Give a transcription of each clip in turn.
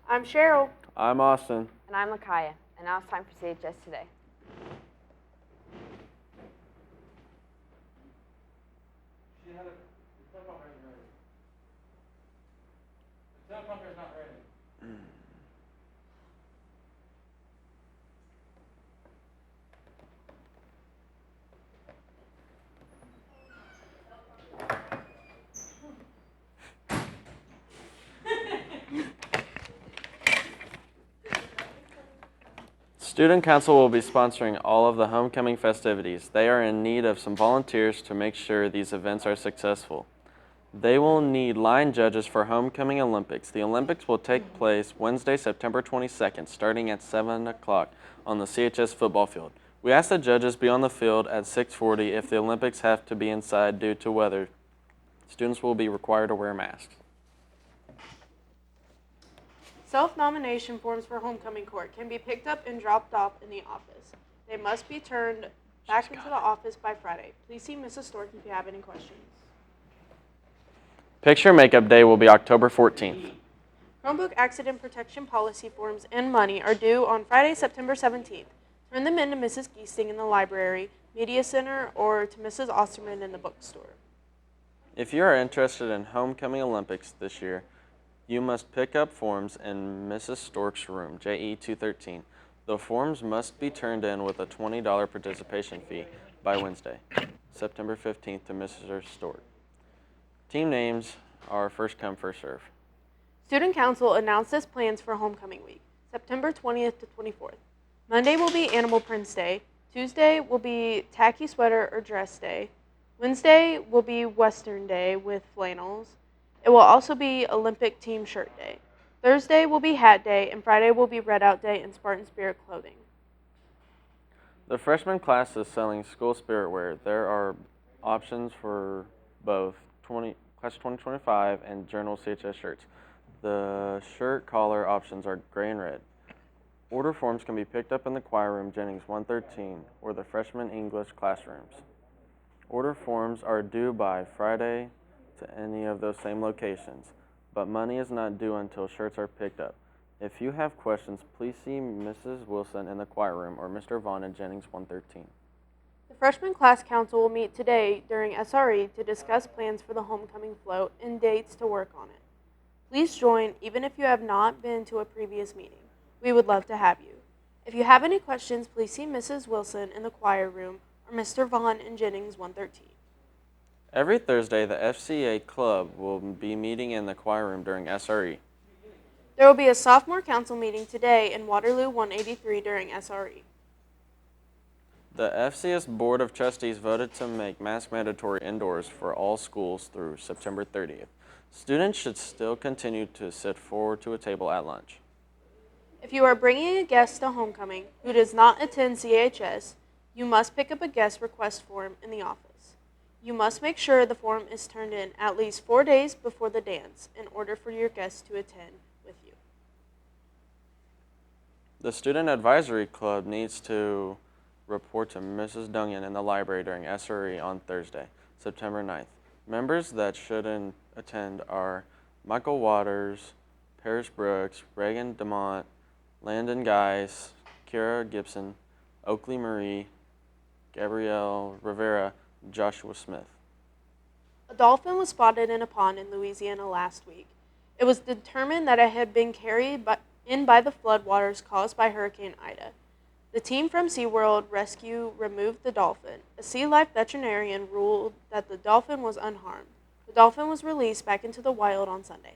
I'm Cheryl. I'm Austin. And I'm Lakaya. And now it's time for CHS Today. The teleprompter's not ready. Student Council will be sponsoring all of the homecoming festivities. They are in need of some volunteers to make sure these events are successful. They will need line judges for Homecoming Olympics. The Olympics will take place Wednesday, September 22nd, starting at 7 o'clock on the CHS football field. We ask the judges be on the field at 6:40 if the Olympics have to be inside due to weather. Students will be required to wear masks. Self-nomination forms for homecoming court can be picked up and dropped off in the office. They must be turned back into the office by Friday. Please see Mrs. Stork if you have any questions. Picture Makeup Day will be October 14th. Chromebook accident protection policy forms and money are due on Friday, September 17th. Turn them in to Mrs. Geesting in the library, media center, or to Mrs. Osterman in the bookstore. If you are interested in Homecoming Olympics this year, you must pick up forms in Mrs. Stork's room, JE 213. The forms must be turned in with a $20 participation fee by Wednesday, September 15th to Mrs. Stork. Team names are first come, first serve. Student Council announces plans for homecoming week, September 20th to 24th. Monday will be Animal Prints Day. Tuesday will be Tacky Sweater or Dress Day. Wednesday will be Western Day with flannels. It will also be Olympic Team Shirt Day. Thursday will be Hat Day, and Friday will be Red Out Day and Spartan Spirit clothing. The freshman class is selling school spirit wear. There are options for both Class 2025 and Journal CHS shirts. The shirt collar options are gray and red. Order forms can be picked up in the choir room, Jennings 113, or the freshman English classrooms. Order forms are due by Friday to any of those same locations, but money is not due until shirts are picked up. If you have questions, please see Mrs. Wilson in the choir room or Mr. Vaughn in Jennings 113. The freshman class council will meet today during SRE to discuss plans for the homecoming float and dates to work on it. Please join even if you have not been to a previous meeting. We would love to have you. If you have any questions, please see Mrs. Wilson in the choir room or Mr. Vaughn in Jennings 113. Every Thursday, the FCA Club will be meeting in the choir room during SRE. There will be a sophomore council meeting today in Waterloo 183 during SRE. The FCS Board of Trustees voted to make mask mandatory indoors for all schools through September 30th. Students should still continue to sit forward to a table at lunch. If you are bringing a guest to homecoming who does not attend CHS, you must pick up a guest request form in the office. You must make sure the form is turned in at least 4 days before the dance in order for your guests to attend with you. The Student Advisory Club needs to report to Mrs. Dungan in the library during SRE on Thursday, September 9th. Members that shouldn't attend are Michael Waters, Parrish Brooks, Reagan DeMont, Landon Geis, Kira Gibson, Oakley Marie, Gabrielle Rivera, Joshua Smith. A dolphin was spotted in a pond in Louisiana last week. It was determined that it had been carried in by the floodwaters caused by Hurricane Ida. The team from SeaWorld Rescue removed the dolphin. A sea life veterinarian ruled that the dolphin was unharmed. The dolphin was released back into the wild on Sunday.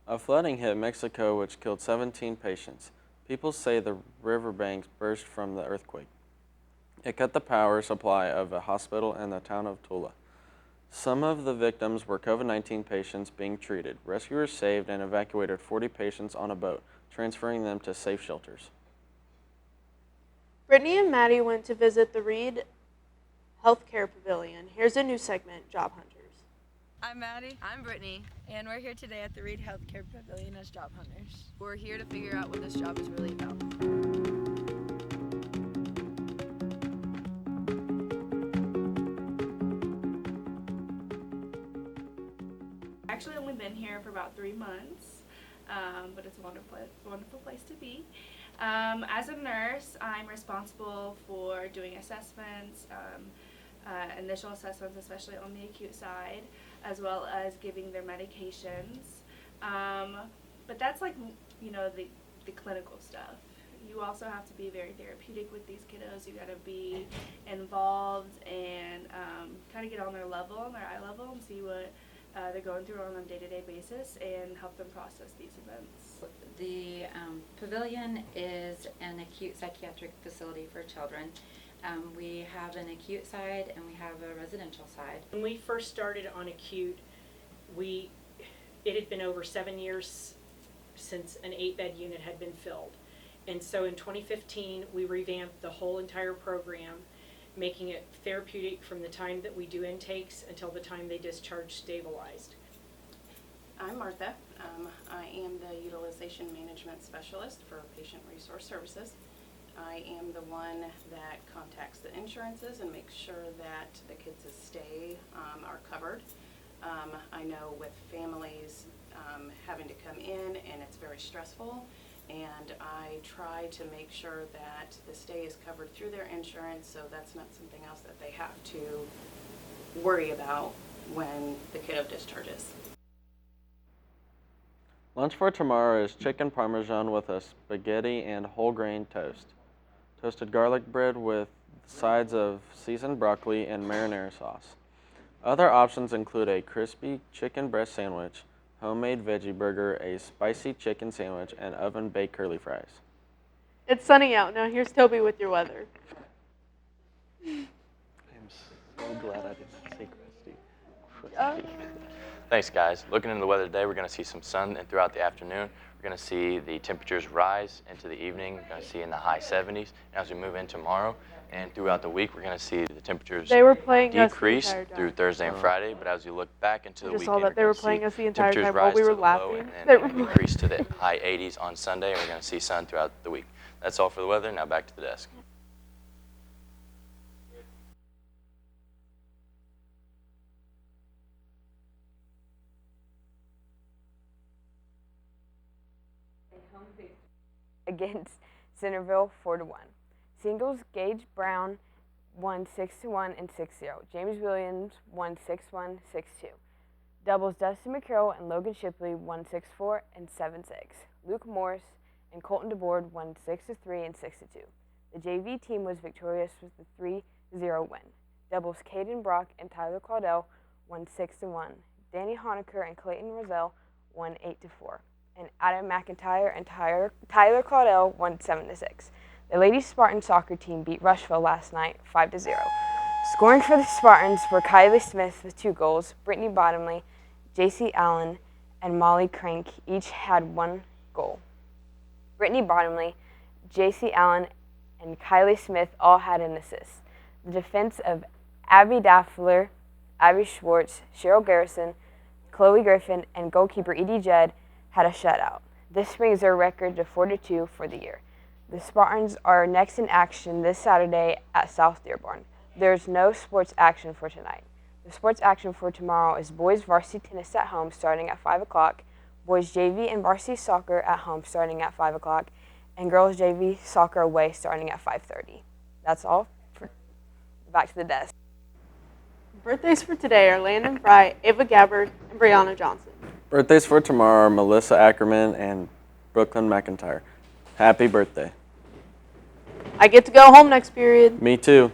A flooding hit Mexico which killed 17 patients. People say the riverbanks burst from the earthquake. It cut the power supply of a hospital in the town of Tula. Some of the victims were COVID-19 patients being treated. Rescuers saved and evacuated 40 patients on a boat, transferring them to safe shelters. Brittany and Maddie went to visit the Reed Healthcare Pavilion. Here's a new segment, Job Hunters. I'm Maddie, I'm Brittany. and we're here today at the Reed Healthcare Pavilion as job hunters. We're here to figure out what this job is really about. Actually only been here for about 3 months, but it's a wonderful place to be. As a nurse, I'm responsible for doing assessments, initial assessments, especially on the acute side, as well as giving their medications. But that's like, the clinical stuff. You also have to be very therapeutic with these kiddos. You gotta be involved and kind of get on their level, on their eye level, and see what they're going through on a day-to-day basis and help them process these events. The pavilion is an acute psychiatric facility for children. We have an acute side and we have a residential side. When we first started on acute, it had been over 7 years since an 8-bed unit had been filled. And so in 2015, we revamped the whole entire program, making it therapeutic from the time that we do intakes until the time they discharge stabilized. I'm Martha. I am the Utilization Management Specialist for Patient Resource Services. I am the one that contacts the insurances and makes sure that the kids' stay are covered. I know with families having to come in and it's very stressful, and I try to make sure that the stay is covered through their insurance, so that's not something else that they have to worry about when the kiddo discharges. Lunch for tomorrow is chicken parmesan with a spaghetti and whole grain toast. Toasted garlic bread with sides of seasoned broccoli and marinara sauce. Other options include a crispy chicken breast sandwich, homemade veggie burger, a spicy chicken sandwich, and oven-baked curly fries. It's sunny out. Now here's Toby with your weather. I'm so glad I didn't say crusty. Thanks, guys. Looking into the weather today, we're going to see some sun and throughout the afternoon. We're going to see the temperatures rise into the evening. We're going to see in the high 70s. And as we move in tomorrow and throughout the week, we're going to see the temperatures decrease through Thursday and Friday. But as we look back into the I just weekend, saw that they were we're playing going us the to see entire temperatures time while rise we to were the low laughing. and They then were increase to the high 80s on Sunday. And we're going to see sun throughout the week. That's all for the weather. Now back to the desk. Against Centerville 4-1. Singles, Gage Brown won 6-1 and 6-0. James Williams won 6-1, 6-2. Doubles, Dustin McCarroll and Logan Shipley won 6-4 and 7-6. Luke Morris and Colton DeBoard won 6-3 and 6-2. The JV team was victorious with a 3-0 win. Doubles, Caden Brock and Tyler Claudel won 6-1. Danny Honecker and Clayton Roselle won 8-4. And Adam McIntyre and Tyler Claudel won 7-6. The ladies Spartan soccer team beat Rushville last night 5-0. Scoring for the Spartans were Kylie Smith with 2 goals, Brittany Bottomley, JC Allen, and Molly Crank each had 1 goal. Brittany Bottomley, JC Allen, and Kylie Smith all had an assist. The defense of Abby Daffler, Abby Schwartz, Cheryl Garrison, Chloe Griffin, and goalkeeper Edie Jedd had a shutout. This brings their record to 4-2 for the year. The Spartans are next in action this Saturday at South Dearborn. There's no sports action for tonight. The sports action for tomorrow is boys varsity tennis at home starting at 5 o'clock, boys JV and varsity soccer at home starting at 5 o'clock, and girls JV soccer away starting at 5:30. That's all. Back to the desk. Birthdays for today are Landon Fry, Ava Gabbard, and Brianna Johnson. Birthdays for tomorrow are Melissa Ackerman and Brooklyn McIntyre. Happy birthday. I get to go home next period. Me too.